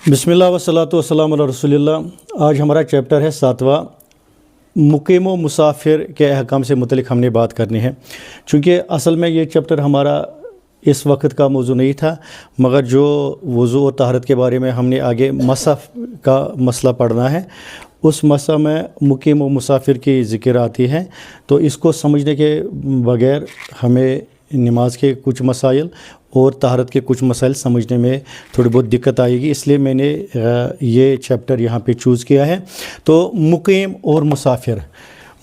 बिस्मिल्लाह वस्सलातु वस्सलामु अला रसूलिल्लाह। आज हमारा चैप्टर है 7वां, मुकीम व मुसाफिर के अहकाम से मुतलिक हमने बात करनी है। चूँकि असल में ये चैप्टर हमारा इस वक्त का मौजू नहीं था, मगर जो वज़ू और तहरत के बारे में हमने आगे मसफ़ का मसला पढ़ना है, उस मसला में मुकीम व मुसाफिर की ज़िक्र आती है। तो इसको समझने के बग़ैर हमें नमाज के कुछ मसाइल और तहरत के कुछ मसाइल समझने में थोड़ी बहुत दिक्कत आएगी, इसलिए मैंने ये चैप्टर यहाँ पे चूज़ किया है। तो मुकीम और मुसाफिर,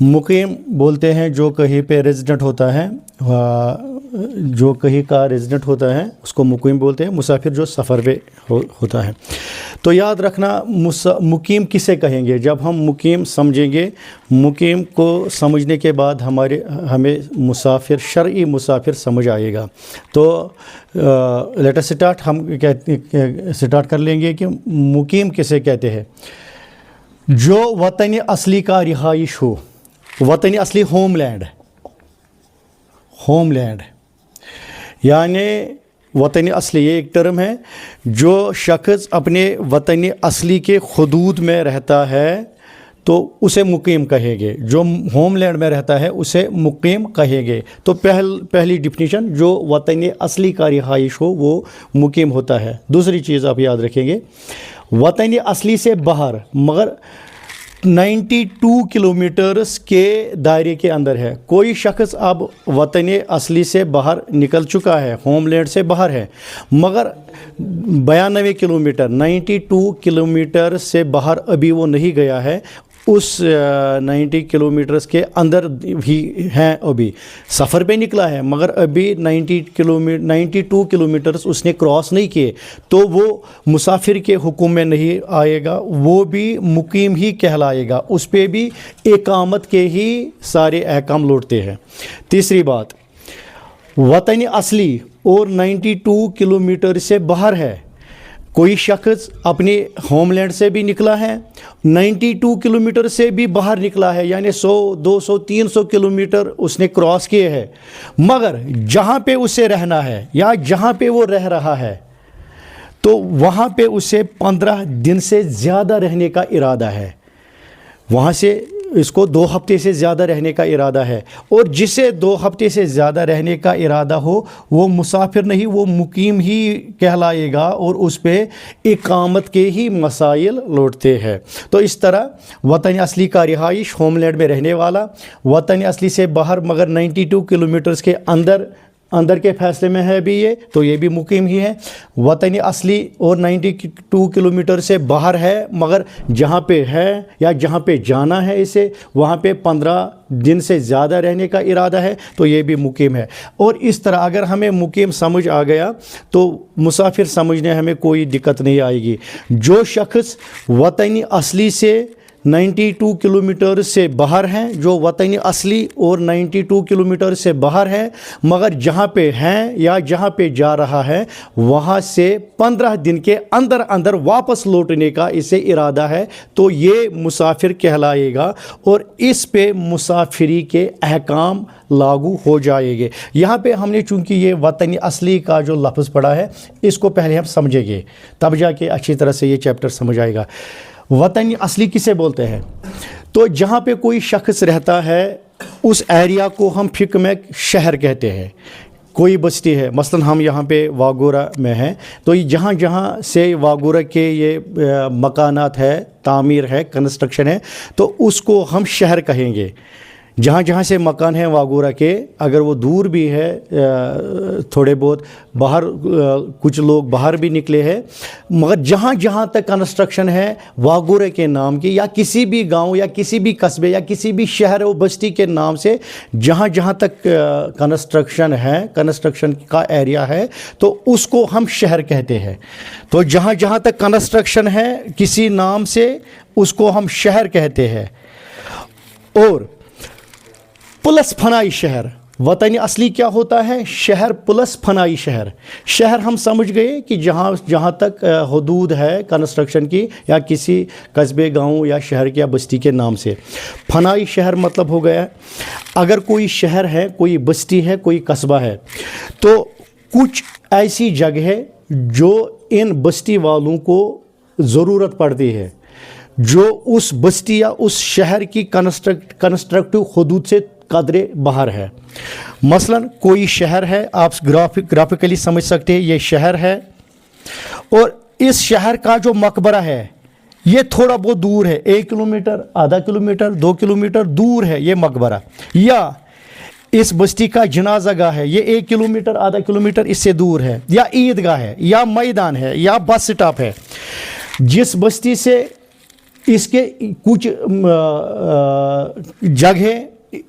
मुकीम बोलते हैं जो कहीं पे रेजिडेंट होता है, जो कहीं का रेजिडेंट होता है उसको मुकीम बोलते हैं। मुसाफिर जो सफ़र पे होता है। तो याद रखना मुकीम किसे कहेंगे। जब हम मुकीम समझेंगे, मुकीम को समझने के बाद हमें मुसाफिर, शरई मुसाफिर समझ आएगा। तो लेट अस स्टार्ट। हम स्टार्ट कर लेंगे कि मुकीम किसे कहते हैं। जो वतन असली का रिहाइश हो, वतन असली होमलैंड, होमलैंड यानी वतन असली, ये एक टर्म है। जो शख्स अपने वतन असली के हुदूद में रहता है तो उसे मुकीम कहेंगे। जो होमलैंड में रहता है उसे मुकीम कहेंगे। तो पहली डिफिनीशन, जो वतन असली का रिहाइश हो वो मुकीम होता है। दूसरी चीज़ आप याद रखेंगे, वतन असली से बाहर मगर 92 किलोमीटर्स के दायरे के अंदर है। कोई शख्स अब वतन असली से बाहर निकल चुका है, होमलैंड से बाहर है, मगर 92 किलोमीटर, 92 किलोमीटर से बाहर अभी वो नहीं गया है। उस 90 किलोमीटर्स के अंदर भी हैं, अभी सफ़र पे निकला है, मगर अभी 92 किलोमीटर्स उसने क्रॉस नहीं किए, तो वो मुसाफिर के हुक्म में नहीं आएगा, वो भी मुकीम ही कहलाएगा। उस पर भी इकामत के ही सारे अहकाम लौटते हैं। तीसरी बात, वतन असली और 92 किलोमीटर से बाहर है। कोई शख्स अपने होमलैंड से भी निकला है, 92 किलोमीटर से भी बाहर निकला है, यानी 100, 200, 300 किलोमीटर उसने क्रॉस किए हैं, मगर जहाँ पे उसे रहना है या जहाँ पे वो रह रहा है तो वहाँ पे उसे 15 दिन से ज़्यादा रहने का इरादा है। वहाँ से इसको 2 हफ्ते से ज़्यादा रहने का इरादा है। और जिसे 2 हफ्ते से ज़्यादा रहने का इरादा हो वो मुसाफिर नहीं, वो मुकीम ही कहलाएगा और उस पे इकामत के ही मसाइल लौटते हैं। तो इस तरह वतन असली का रिहाइश, होमलैंड में रहने वाला, वतन असली से बाहर मगर 92 किलोमीटर्स के अंदर के फैसले में है भी ये, तो ये भी मुकीम ही है। वतन असली और 92 किलोमीटर से बाहर है, मगर जहाँ पे है या जहाँ पे जाना है इसे, वहाँ पे 15 दिन से ज़्यादा रहने का इरादा है, तो ये भी मुकीम है। और इस तरह अगर हमें मुकीम समझ आ गया तो मुसाफिर समझने हमें कोई दिक्कत नहीं आएगी। जो शख्स वतन असली से 92 किलोमीटर से बाहर हैं, जो वतन असली और 92 किलोमीटर से बाहर है, मगर जहाँ पे हैं या जहाँ पे जा रहा है वहाँ से 15 दिन के अंदर वापस लौटने का इसे इरादा है, तो ये मुसाफिर कहलाएगा और इस पे मुसाफिरी के अहकाम लागू हो जाएंगे। यहाँ पे हमने चूँकि ये वतन असली का जो लफ्ज़ पढ़ा है, इसको पहले हम समझेंगे, तब जाके अच्छी तरह से ये चैप्टर समझ आएगा। वतन असली किसे बोलते हैं? तो जहाँ पे कोई शख्स रहता है उस एरिया को हम फ़िक़्ह में शहर कहते हैं। कोई बस्ती है, मसलन हम यहाँ पे वागोरा में हैं, तो जहाँ जहाँ से वागोरा के ये मकानात है, तामीर है, कंस्ट्रक्शन है, तो उसको हम शहर कहेंगे। जहाँ जहाँ से मकान हैं वागोरा के, अगर वो दूर भी है थोड़े बहुत बाहर, कुछ लोग बाहर भी निकले हैं, मगर जहाँ जहाँ तक कंस्ट्रक्शन है वागोरा के नाम की, या किसी भी गांव या किसी भी कस्बे या किसी भी शहर और बस्ती के नाम से जहाँ जहाँ तक कंस्ट्रक्शन है, कंस्ट्रक्शन का एरिया है, तो उसको हम शहर कहते हैं। तो जहाँ जहाँ तक कंस्ट्रक्शन है किसी नाम से उसको हम शहर कहते हैं। और प्लस फनाई शहर, वतन असली क्या होता है? शहर प्लस फनाई शहर। शहर हम समझ गए कि जहाँ तक हदूद है कंस्ट्रक्शन की, या किसी कस्बे, गांव या शहर के या बस्ती के नाम से। फनाई शहर मतलब हो गया अगर कोई शहर है, कोई बस्ती है, कोई कस्बा है, तो कुछ ऐसी जगह जो इन बस्ती वालों को ضرورت پڑتی ہے جو اس بستی یا اس شہر کی کنسٹرکٹیو حدود سے قدرے باہر ہے. مثلا کوئی شہر ہے, آپ گرافکلی سمجھ سکتے ہیں, یہ شہر ہے اور اس شہر کا جو مقبرہ ہے یہ تھوڑا بہت دور ہے, 1 کلومیٹر, آدھا کلومیٹر, 2 کلومیٹر دور ہے یہ مقبرہ, یا اس بستی کا جنازہ گاہ ہے, یہ 1 کلومیٹر, آدھا کلومیٹر اس سے دور ہے, یا عیدگاہ ہے, یا میدان ہے, یا بس سٹاپ ہے. جس بستی سے اس کے کچھ جگہ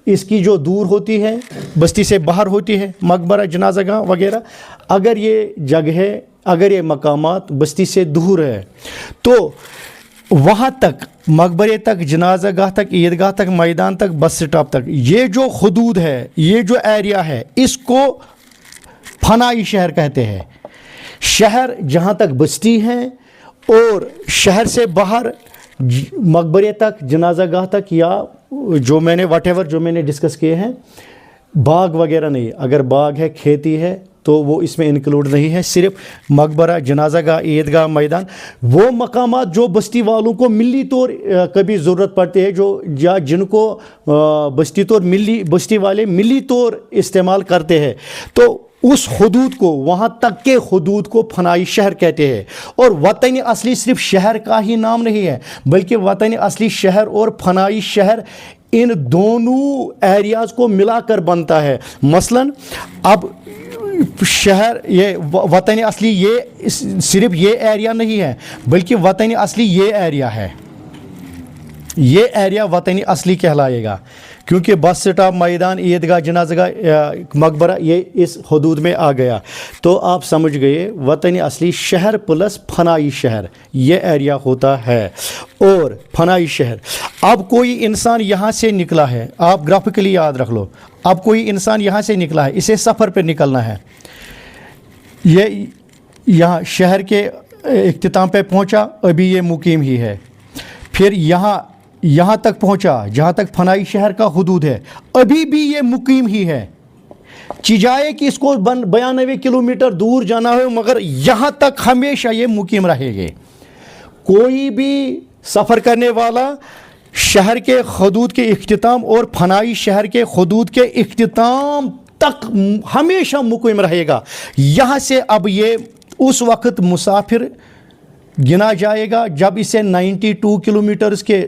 اس کی جو دور ہوتی ہے, بستی سے باہر ہوتی ہے, مقبرہ, جنازہ گاہ وغیرہ, اگر یہ جگہ, اگر یہ مقامات بستی سے دور ہے تو وہاں تک, مقبرے تک, جنازہ گاہ تک, عیدگاہ تک, میدان تک, بس سٹاپ تک, یہ جو حدود ہے, یہ جو ایریا ہے, اس کو فنائی شہر کہتے ہیں. شہر جہاں تک بستی ہے اور شہر سے باہر مقبرے تک, جنازہ گاہ تک, یا جو میں نے واٹ ایور جو میں نے ڈسکس کیے ہیں, باغ وغیرہ نہیں. اگر باغ ہے, کھیتی ہے, تو وہ اس میں انکلوڈ نہیں ہے. صرف مقبرہ, جنازہ گاہ, عیدگاہ, میدان, وہ مقامات جو بستی والوں کو ملی طور کبھی ضرورت پڑتے ہیں, جو یا جن کو بستی والے ملی طور استعمال کرتے ہیں, تو اس حدود کو, وہاں تک کے حدود کو فنائی شہر کہتے ہیں. اور وطن اصلی صرف شہر کا ہی نام نہیں ہے, بلکہ وطن اصلی شہر اور فنائی شہر ان دونوں ایریاز کو ملا کر بنتا ہے. مثلا اب شہر, یہ وطن اصلی یہ صرف یہ ایریا نہیں ہے, بلکہ وطن اصلی یہ ایریا ہے. یہ ایریا وطن اصلی کہلائے گا, کیونکہ بس سٹاپ, میدان, عیدگاہ, جنازہ گاہ, مقبرہ یہ اس حدود میں آ گیا. تو آپ سمجھ گئے, وطن اصلی شہر پلس فنائی شہر یہ ایریا ہوتا ہے. اور فنائی شہر, اب کوئی انسان یہاں سے نکلا ہے, آپ گرافکلی یاد رکھ لو, اب کوئی انسان یہاں سے نکلا ہے, اسے سفر پہ نکلنا ہے, یہ یہاں شہر کے اختتام پہ پہنچا, ابھی یہ مقیم ہی ہے. پھر یہاں تک پہنچا جہاں تک فنائی شہر کا حدود ہے, ابھی بھی یہ مقیم ہی ہے. چجائے کہ اس کو 92 کلومیٹر دور جانا ہے, مگر یہاں تک ہمیشہ یہ مقیم رہے گے. کوئی بھی سفر کرنے والا شہر کے حدود کے اختتام اور فنائی شہر کے حدود کے اختتام تک ہمیشہ مقیم رہے گا. یہاں سے اب یہ اس وقت مسافر گنا جائے گا جب اسے 92 کلومیٹرز کے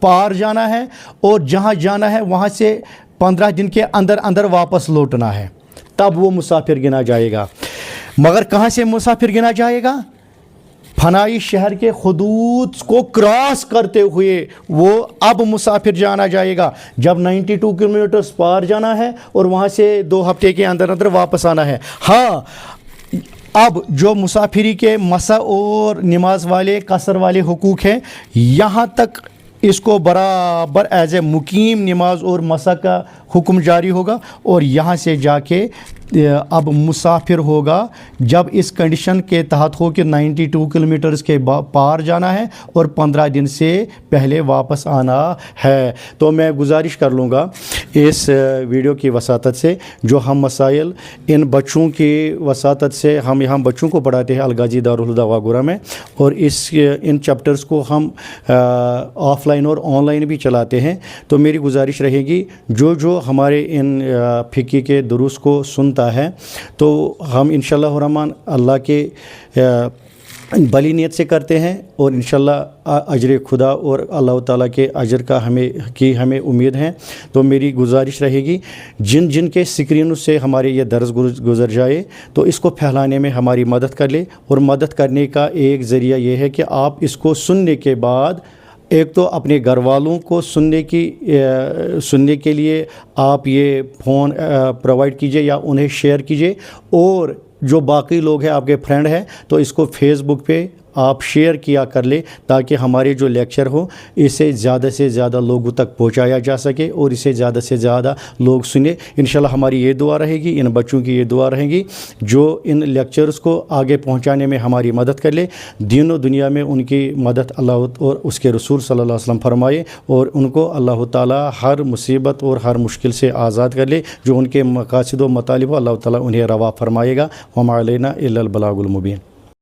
پار جانا ہے, اور جہاں جانا ہے وہاں سے 15 دن کے اندر واپس لوٹنا ہے, تب وہ مسافر گنا جائے گا. مگر کہاں سے مسافر گنا جائے گا؟ فنائی شہر کے حدود کو کراس کرتے ہوئے وہ اب مسافر جانا جائے گا جب 92 کلومیٹرز پار جانا ہے اور وہاں سے 2 ہفتے کے اندر واپس آنا ہے. ہاں, اب جو مسافری کے مسا اور نماز والے, قصر والے حقوق ہیں, یہاں تک اس کو برابر ایز اے مقیم نماز اور مسا کا حکم جاری ہوگا, اور یہاں سے جا کے اب مسافر ہوگا جب اس کنڈیشن کے تحت ہو کہ 92 کلومیٹرز کے پار جانا ہے اور 15 دن سے پہلے واپس آنا ہے. تو میں گزارش کر لوں گا اس ویڈیو کی وساطت سے, جو ہم مسائل ان بچوں کی وساطت سے, ہم یہاں بچوں کو پڑھاتے ہیں الغازی دارالہدیٰ واگورہ میں, اور ان چیپٹرز کو ہم آف لائن اور آن لائن بھی چلاتے ہیں. تو میری گزارش رہے گی, جو ہمارے ان فقہ کے دروس کو سنتا ہے, تو ہم انشاءاللہ الرحمن اللہ کے بلی نیت سے کرتے ہیں, اور انشاءاللہ اجر خدا اور اللہ تعالیٰ کے اجر کا ہمیں امید ہے. تو میری گزارش رہے گی, جن کے سکرینوں سے ہمارے یہ درس گزر جائے تو اس کو پھیلانے میں ہماری مدد کر لے. اور مدد کرنے کا ایک ذریعہ یہ ہے کہ آپ اس کو سننے کے بعد ایک تو اپنے گھر والوں کو سننے کے لیے آپ یہ فون پرووائڈ کیجئے یا انہیں شیئر کیجئے, اور جو باقی لوگ ہیں آپ کے فرینڈ ہیں تو اس کو فیس بک پہ آپ شیئر کیا کر لیں, تاکہ ہمارے جو لیکچر ہو اسے زیادہ سے زیادہ لوگوں تک پہنچایا جا سکے اور اسے زیادہ سے زیادہ لوگ سنیں. انشاءاللہ ہماری یہ دعا رہے گی, ان بچوں کی یہ دعا رہے گی جو ان لیکچرز کو آگے پہنچانے میں ہماری مدد کر لے. دین و دنیا میں ان کی مدد اللہ اور اس کے رسول صلی اللہ علیہ وسلم فرمائے, اور ان کو اللہ تعالیٰ ہر مصیبت اور ہر مشکل سے آزاد کر لے. جو ان کے مقاصد و مطالب اللہ تعالیٰ انہیں روا فرمائے گا. وما علینا الا البلاغ المبین.